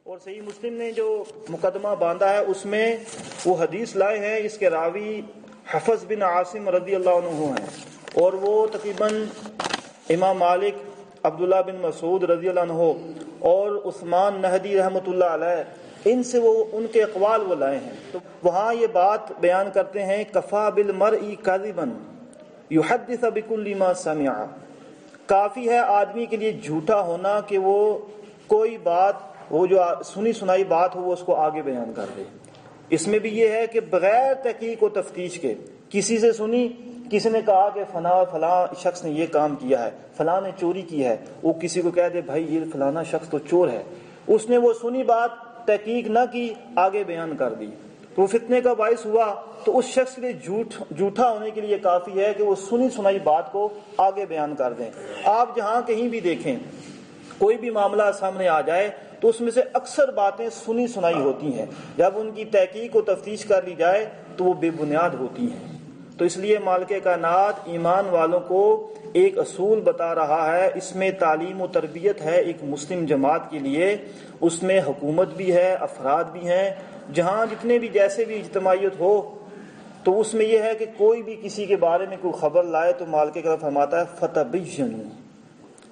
اور صحیح مسلم نے جو مقدمہ باندھا ہے اس میں وہ حدیث لائے ہیں، اس کے راوی حفص بن عاصم رضی اللہ عنہ ہیں، اور وہ تقریباً امام مالک، عبداللہ بن مسعود رضی اللہ عنہ اور عثمان نہدی رحمۃ اللہ علیہ، ان سے وہ ان کے اقوال وہ لائے ہیں۔ تو وہاں یہ بات بیان کرتے ہیں کفا بالمرء کذبا یحدث بکل ما سمع، کافی ہے آدمی کے لیے جھوٹا ہونا کہ وہ کوئی بات، وہ جو سنی سنائی بات ہو وہ اس کو آگے بیان کر دے۔ اس میں بھی یہ ہے کہ بغیر تحقیق و تفتیش کے کسی سے سنی، کسی نے کہا کہ فلاں شخص نے یہ کام کیا ہے، فلاں نے چوری کی ہے، وہ کسی کو کہہ دے بھائی یہ فلانا شخص تو چور ہے، اس نے وہ سنی بات تحقیق نہ کی، آگے بیان کر دی، تو وہ فتنے کا باعث ہوا۔ تو اس شخص کے لیے جھوٹا ہونے کے لیے کافی ہے کہ وہ سنی سنائی بات کو آگے بیان کر دیں۔ آپ جہاں کہیں بھی دیکھیں کوئی بھی معاملہ سامنے آ جائے تو اس میں سے اکثر باتیں سنی سنائی ہوتی ہیں، جب ان کی تحقیق و تفتیش کر لی جائے تو وہ بے بنیاد ہوتی ہیں۔ تو اس لیے مالک کائنات ایمان والوں کو ایک اصول بتا رہا ہے، اس میں تعلیم و تربیت ہے ایک مسلم جماعت کے لیے، اس میں حکومت بھی ہے، افراد بھی ہیں، جہاں جتنے بھی جیسے بھی اجتماعیت ہو، تو اس میں یہ ہے کہ کوئی بھی کسی کے بارے میں کوئی خبر لائے تو مالک کائنات فرماتا ہے فتبینوا،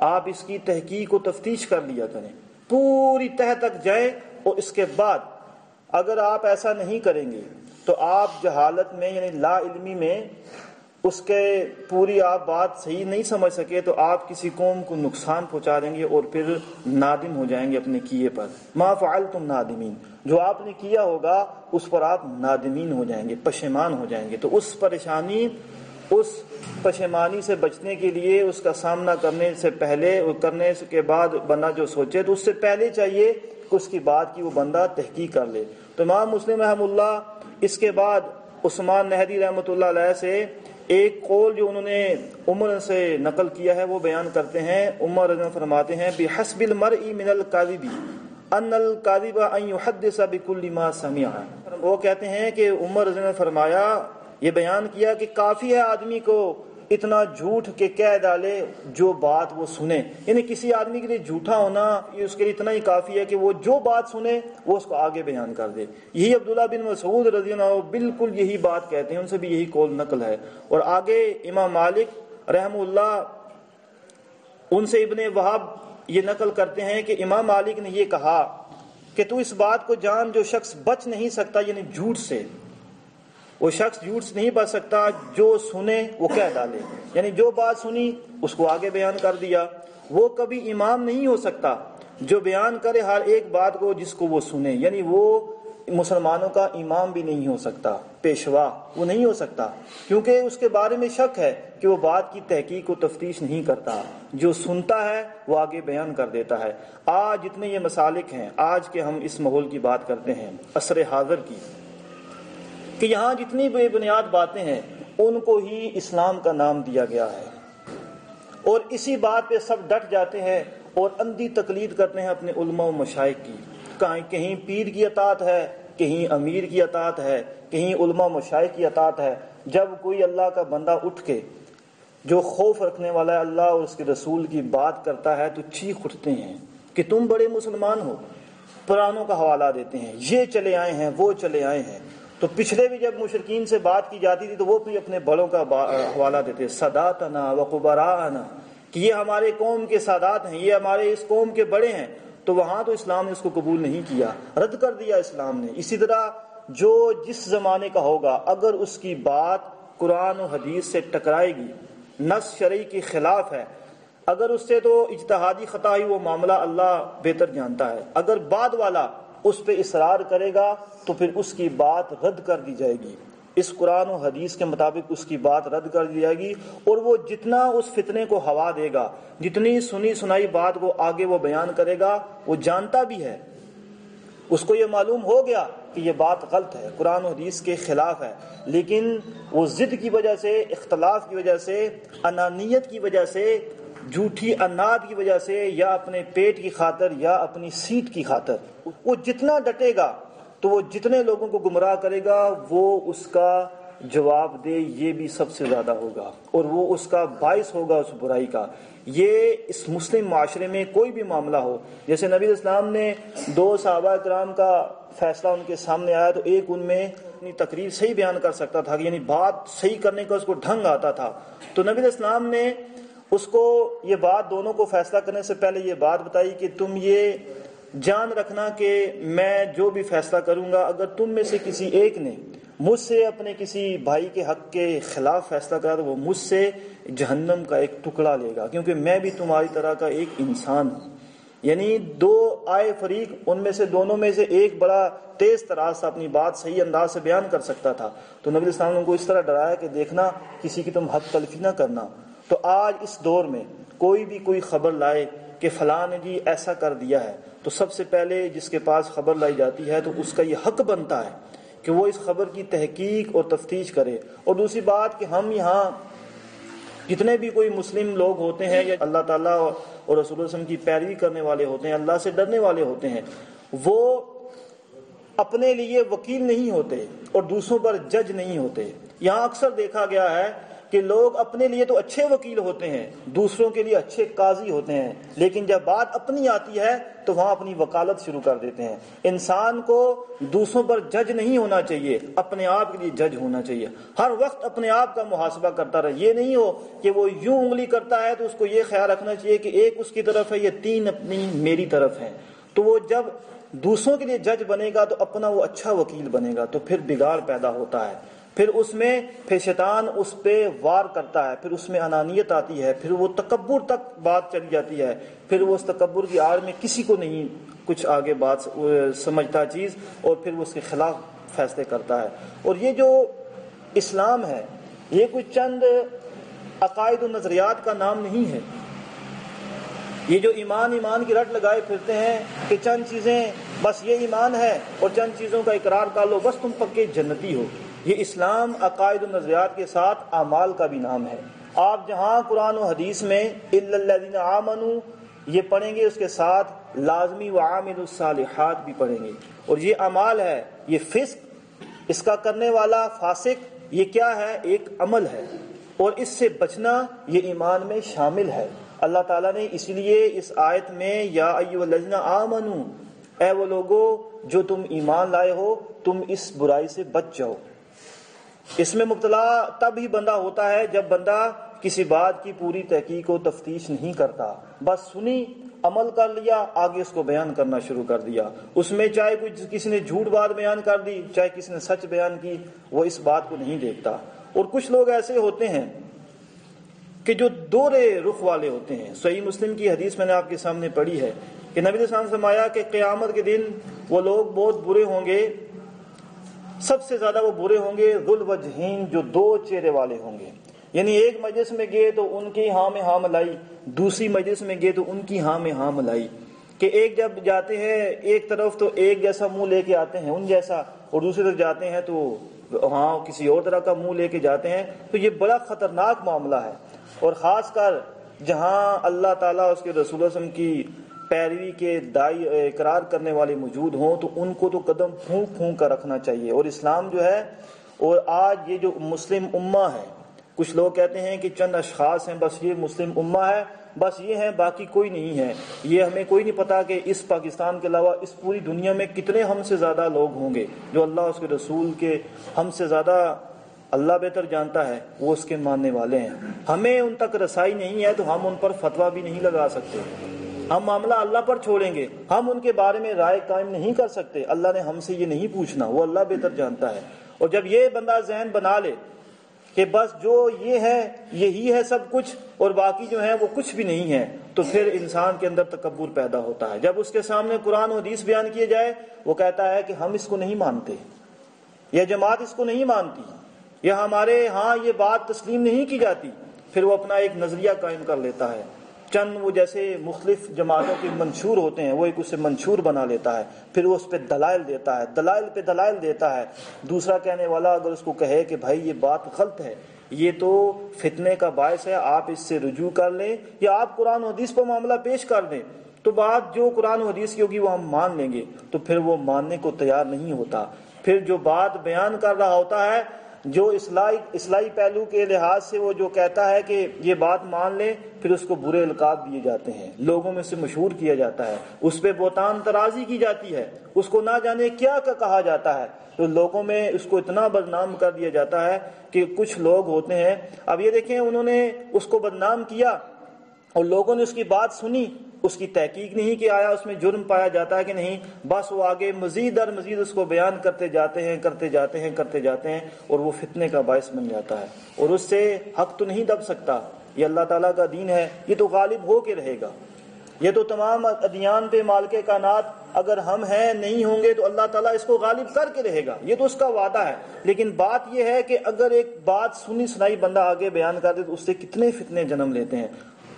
آپ اس کی تحقیق و تفتیش کر لیا کریں، پوری تہ تک جائیں، اور اس کے بعد اگر آپ ایسا نہیں کریں گے تو آپ جہالت میں یعنی لا علمی میں اس کے پوری آپ بات صحیح نہیں سمجھ سکے تو آپ کسی قوم کو نقصان پہنچا دیں گے اور پھر نادم ہو جائیں گے اپنے کیے پر۔ ما فعلتم نادمین، جو آپ نے کیا ہوگا اس پر آپ نادمین ہو جائیں گے، پشیمان ہو جائیں گے۔ تو اس پریشانی، اس پشیمانی سے بچنے کے لیے، اس کا سامنا کرنے سے پہلے اور کرنے کے بعد بندہ جو سوچے تو اس سے پہلے چاہیے کہ اس کی بات کی وہ بندہ تحقیق کر لے۔ تو امام مسلم رحمہ اللہ اس کے بعد عثمان نہدی رحمۃ اللہ علیہ سے ایک قول جو انہوں نے عمر سے نقل کیا ہے وہ بیان کرتے ہیں۔ عمر رضی اللہ عنہ فرماتے ہیں بحسب المرء من الکاذب ان الکاذب ان یحدث بکل ما سمع، وہ کہتے ہیں کہ عمر رضی اللہ عنہ نے فرمایا، یہ بیان کیا کہ کافی ہے آدمی کو اتنا جھوٹ کہ کہہ ڈالے جو بات وہ سنے، یعنی کسی آدمی کے لیے جھوٹا ہونا اس کے لیے اتنا ہی کافی ہے کہ وہ جو بات سنے وہ اس کو آگے بیان کر دے۔ یہی عبداللہ بن مسعود رضی اللہ عنہ بالکل یہی بات کہتے ہیں، ان سے بھی یہی قول نقل ہے۔ اور آگے امام مالک رحمہ اللہ، ان سے ابن وہب یہ نقل کرتے ہیں کہ امام مالک نے یہ کہا کہ تو اس بات کو جان جو شخص بچ نہیں سکتا یعنی جھوٹ سے، وہ شخص جھوٹ سے نہیں بچ سکتا، جو سنے وہ کہہ ڈالے، یعنی جو بات سنی اس کو آگے بیان کر دیا۔ وہ کبھی امام نہیں ہو سکتا جو بیان کرے ہر ایک بات کو جس کو وہ سنے، یعنی وہ مسلمانوں کا امام بھی نہیں ہو سکتا، پیشوا وہ نہیں ہو سکتا، کیونکہ اس کے بارے میں شک ہے کہ وہ بات کی تحقیق و تفتیش نہیں کرتا، جو سنتا ہے وہ آگے بیان کر دیتا ہے۔ آج جتنے یہ مسالک ہیں، آج کے ہم اس ماحول کی بات کرتے ہیں عصر حاضر کی، کہ یہاں جتنی بے بنیاد باتیں ہیں ان کو ہی اسلام کا نام دیا گیا ہے، اور اسی بات پہ سب ڈٹ جاتے ہیں اور اندھی تقلید کرتے ہیں اپنے علماء و مشائخ کی۔ کہیں پیر کی اطاعت ہے، کہیں امیر کی اطاعت ہے، کہیں علماء مشائخ کی اطاعت ہے۔ جب کوئی اللہ کا بندہ اٹھ کے جو خوف رکھنے والا ہے اللہ اور اس کے رسول کی بات کرتا ہے تو چیخ اٹھتے ہیں کہ تم بڑے مسلمان ہو، پرانوں کا حوالہ دیتے ہیں، یہ چلے آئے ہیں، وہ چلے آئے ہیں۔ تو پچھلے بھی جب مشرکین سے بات کی جاتی تھی تو وہ بھی اپنے بڑوں کا حوالہ دیتے، ساداتنا و قبراءنا، کہ یہ ہمارے قوم کے سادات ہیں، یہ ہمارے اس قوم کے بڑے ہیں۔ تو وہاں تو اسلام نے اس کو قبول نہیں کیا، رد کر دیا اسلام نے۔ اسی طرح جو جس زمانے کا ہوگا اگر اس کی بات قرآن و حدیث سے ٹکرائے گی، نص شرعی کے خلاف ہے، اگر اس سے تو اجتہادی خطا ہی وہ معاملہ اللہ بہتر جانتا ہے، اگر بعد والا اس پہ اصرار کرے گا تو پھر اس کی بات رد کر دی جائے گی، اس قرآن و حدیث کے مطابق اس کی بات رد کر دی جائے گی، اور وہ جتنا اس فتنے کو ہوا دے گا، جتنی سنی سنائی بات کو آگے وہ بیان کرے گا، وہ جانتا بھی ہے، اس کو یہ معلوم ہو گیا کہ یہ بات غلط ہے، قرآن و حدیث کے خلاف ہے، لیکن وہ ضد کی وجہ سے، اختلاف کی وجہ سے، انانیت کی وجہ سے، جھوٹی اناد کی وجہ سے، یا اپنے پیٹ کی خاطر یا اپنی سیٹ کی خاطر وہ جتنا ڈٹے گا تو وہ جتنے لوگوں کو گمراہ کرے گا وہ اس کا جواب دے یہ بھی سب سے زیادہ ہوگا، اور وہ اس کا باعث ہوگا اس برائی کا۔ یہ اس مسلم معاشرے میں کوئی بھی معاملہ ہو، جیسے نبی اسلام نے 2 صحابہ کرام کا فیصلہ ان کے سامنے آیا تو ایک ان میں اپنی تقریر صحیح بیان کر سکتا تھا، یعنی بات صحیح کرنے کا اس کو ڈھنگ آتا تھا، تو نبی اسلام نے اس کو یہ بات دونوں کو فیصلہ کرنے سے پہلے یہ بات بتائی کہ تم یہ جان رکھنا کہ میں جو بھی فیصلہ کروں گا، اگر تم میں سے کسی ایک نے مجھ سے اپنے کسی بھائی کے حق کے خلاف فیصلہ کرا تو وہ مجھ سے جہنم کا ایک ٹکڑا لے گا، کیونکہ میں بھی تمہاری طرح کا ایک انسان ہوں۔ یعنی 2 آئے فریق، ان میں سے دونوں میں سے ایک بڑا تیز تراز سے اپنی بات صحیح انداز سے بیان کر سکتا تھا، تو نبی اسلام نے ان کو اس طرح ڈرایا کہ دیکھنا کسی کی تم حق تلفی نہ کرنا۔ تو آج اس دور میں کوئی بھی کوئی خبر لائے کہ فلاں نے جی ایسا کر دیا ہے، تو سب سے پہلے جس کے پاس خبر لائی جاتی ہے تو اس کا یہ حق بنتا ہے کہ وہ اس خبر کی تحقیق اور تفتیش کرے۔ اور دوسری بات کہ ہم یہاں جتنے بھی کوئی مسلم لوگ ہوتے ہیں یا اللہ تعالیٰ اور رسول اللہ صلی اللہ علیہ وسلم کی پیروی کرنے والے ہوتے ہیں، اللہ سے ڈرنے والے ہوتے ہیں، وہ اپنے لیے وکیل نہیں ہوتے اور دوسروں پر جج نہیں ہوتے۔ یہاں اکثر دیکھا گیا ہے کہ لوگ اپنے لیے تو اچھے وکیل ہوتے ہیں، دوسروں کے لیے اچھے قاضی ہوتے ہیں، لیکن جب بات اپنی آتی ہے تو وہاں اپنی وکالت شروع کر دیتے ہیں۔ انسان کو دوسروں پر جج نہیں ہونا چاہیے، اپنے آپ کے لیے جج ہونا چاہیے، ہر وقت اپنے آپ کا محاسبہ کرتا رہے۔ یہ نہیں ہو کہ وہ یوں انگلی کرتا ہے تو اس کو یہ خیال رکھنا چاہیے کہ ایک اس کی طرف ہے، یہ 3 اپنی میری طرف ہیں۔ تو وہ جب دوسروں کے لیے جج بنے گا تو اپنا وہ اچھا وکیل بنے گا، تو پھر بگاڑ پیدا ہوتا ہے، پھر شیطان اس پہ وار کرتا ہے، پھر اس میں انانیت آتی ہے، پھر وہ تکبر تک بات چلی جاتی ہے، پھر وہ اس تکبر کی آڑ میں کسی کو نہیں کچھ آگے بات سمجھتا چیز، اور پھر وہ اس کے خلاف فیصلے کرتا ہے۔ اور یہ جو اسلام ہے یہ کوئی چند عقائد و نظریات کا نام نہیں ہے۔ یہ جو ایمان کی رٹ لگائے پھرتے ہیں کہ چند چیزیں بس یہ ایمان ہے اور چند چیزوں کا اقرار کر لو بس تم پکے جنتی ہو، یہ اسلام عقائد و نظریات کے ساتھ اعمال کا بھی نام ہے۔ آپ جہاں قرآن و حدیث میں الا الذین آمنوا یہ پڑھیں گے، اس کے ساتھ لازمی وعاملوا الصالحات بھی پڑھیں گے، اور یہ اعمال ہے، یہ فسق، اس کا کرنے والا فاسق، یہ کیا ہے؟ ایک عمل ہے، اور اس سے بچنا یہ ایمان میں شامل ہے۔ اللہ تعالیٰ نے اسی لیے اس آیت میں یا ایھا الذین آمنوا، اے وہ لوگو جو تم ایمان لائے ہو، تم اس برائی سے بچ جاؤ۔ اس میں مبتلا تب ہی بندہ ہوتا ہے جب بندہ کسی بات کی پوری تحقیق و تفتیش نہیں کرتا، بس سنی، عمل کر لیا، آگے اس کو بیان کرنا شروع کر دیا۔ اس میں چاہے کوئی کسی نے جھوٹ بات بیان کر دی، چاہے کسی نے سچ بیان کی، وہ اس بات کو نہیں دیکھتا۔ اور کچھ لوگ ایسے ہوتے ہیں کہ جو دورے رخ والے ہوتے ہیں۔ صحیح مسلم کی حدیث میں نے آپ کے سامنے پڑھی ہے کہ نبی صلی اللہ علیہ وسلم نے فرمایا کہ قیامت کے دن وہ لوگ بہت برے ہوں گے، سب سے زیادہ وہ برے ہوں گے ذو الوجہین، جو 2 چہرے والے ہوں گے۔ یعنی ایک مجلس میں گئے تو ان کی ہاں میں ہاں ملائی، دوسری مجلس میں گئے تو ان کی ہاں میں ہاں ملائی، کہ ایک جب جاتے ہیں ایک طرف تو ایک جیسا منہ لے کے آتے ہیں ان جیسا، اور دوسری طرف جاتے ہیں تو ہاں کسی اور طرح کا منہ لے کے جاتے ہیں۔ تو یہ بڑا خطرناک معاملہ ہے، اور خاص کر جہاں اللہ تعالیٰ اس کے رسول صلی اللہ علیہ وسلم کی پیروی کے داعی اقرار کرنے والے موجود ہوں تو ان کو تو قدم پھونک پھونک کر رکھنا چاہیے۔ اور اسلام جو ہے، اور آج یہ جو مسلم امہ ہے، کچھ لوگ کہتے ہیں کہ چند اشخاص ہیں بس یہ مسلم امہ ہے، بس یہ ہیں باقی کوئی نہیں ہے۔ یہ ہمیں کوئی نہیں پتا کہ اس پاکستان کے علاوہ اس پوری دنیا میں کتنے ہم سے زیادہ لوگ ہوں گے جو اللہ اس کے رسول کے ہم سے زیادہ اللہ بہتر جانتا ہے، وہ اس کے ماننے والے ہیں۔ ہمیں ان تک رسائی نہیں ہے تو ہم ان پر فتویٰ بھی نہیں لگا سکتے، ہم معاملہ اللہ پر چھوڑیں گے، ہم ان کے بارے میں رائے قائم نہیں کر سکتے۔ اللہ نے ہم سے یہ نہیں پوچھنا، وہ اللہ بہتر جانتا ہے۔ اور جب یہ بندہ ذہن بنا لے کہ بس جو یہ ہے یہی ہے سب کچھ اور باقی جو ہے وہ کچھ بھی نہیں ہے، تو پھر انسان کے اندر تکبر پیدا ہوتا ہے۔ جب اس کے سامنے قرآن و حدیث بیان کیے جائے وہ کہتا ہے کہ ہم اس کو نہیں مانتے، یا جماعت اس کو نہیں مانتی، یا ہمارے ہاں یہ بات تسلیم نہیں کی جاتی، پھر وہ اپنا ایک نظریہ قائم کر لیتا ہے۔ چند وہ جیسے مختلف جماعتوں کے منشور ہوتے ہیں، وہ ایک اسے منشور بنا لیتا ہے، پھر وہ اس پہ دلائل دیتا ہے، دلائل پہ دلائل دیتا ہے۔ دوسرا کہنے والا اگر اس کو کہے کہ بھائی یہ بات غلط ہے، یہ تو فتنے کا باعث ہے، آپ اس سے رجوع کر لیں یا آپ قرآن و حدیث پر معاملہ پیش کر دیں، تو بات جو قرآن و حدیث کی ہوگی وہ ہم مان لیں گے، تو پھر وہ ماننے کو تیار نہیں ہوتا۔ پھر جو بات بیان کر رہا ہوتا ہے جو اصلاحی پہلو کے لحاظ سے وہ جو کہتا ہے کہ یہ بات مان لیں، پھر اس کو برے القاب دیے جاتے ہیں، لوگوں میں سے مشہور کیا جاتا ہے، اس پہ بہتان ترازی کی جاتی ہے، اس کو نہ جانے کیا کہا جاتا ہے، تو لوگوں میں اس کو اتنا بدنام کر دیا جاتا ہے کہ کچھ لوگ ہوتے ہیں، اب یہ دیکھیں انہوں نے اس کو بدنام کیا اور لوگوں نے اس کی بات سنی، اس کی تحقیق نہیں کہ آیا اس میں جرم پایا جاتا ہے کہ نہیں، بس وہ آگے مزید در مزید اس کو بیان کرتے جاتے ہیں اور وہ فتنے کا باعث بن جاتا ہے، اور اس سے حق تو نہیں دب سکتا، یہ اللہ تعالیٰ کا دین ہے، یہ تو غالب ہو کے رہے گا، یہ تو تمام ادیان پہ مالک کائنات اگر ہم ہیں نہیں ہوں گے تو اللہ تعالیٰ اس کو غالب کر کے رہے گا، یہ تو اس کا وعدہ ہے، لیکن بات یہ ہے کہ اگر ایک بات سنی سنائی بندہ آگے بیان کر دے تو اس سے کتنے فتنے جنم لیتے ہیں۔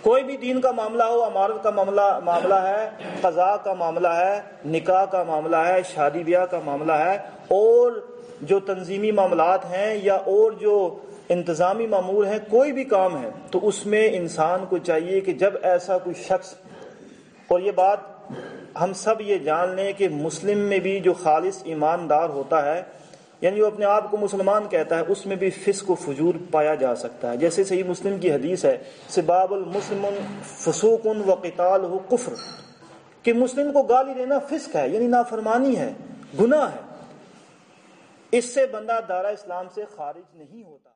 کوئی بھی دین کا معاملہ ہو، امارت کا معاملہ ہے، قضاء کا معاملہ ہے، نکاح کا معاملہ ہے، شادی بیاہ کا معاملہ ہے، اور جو تنظیمی معاملات ہیں یا اور جو انتظامی امور ہیں، کوئی بھی کام ہے تو اس میں انسان کو چاہیے کہ جب ایسا کوئی شخص، اور یہ بات ہم سب یہ جان لیں کہ مسلم میں بھی جو خالص ایماندار ہوتا ہے، یعنی جو اپنے آپ کو مسلمان کہتا ہے، اس میں بھی فسق و فجور پایا جا سکتا ہے، جیسے صحیح مسلم کی حدیث ہے سباب المسلم فسوق و قتالہ کفر، کہ مسلم کو گالی دینا فسق ہے، یعنی نافرمانی ہے، گناہ ہے، اس سے بندہ دائرہ اسلام سے خارج نہیں ہوتا۔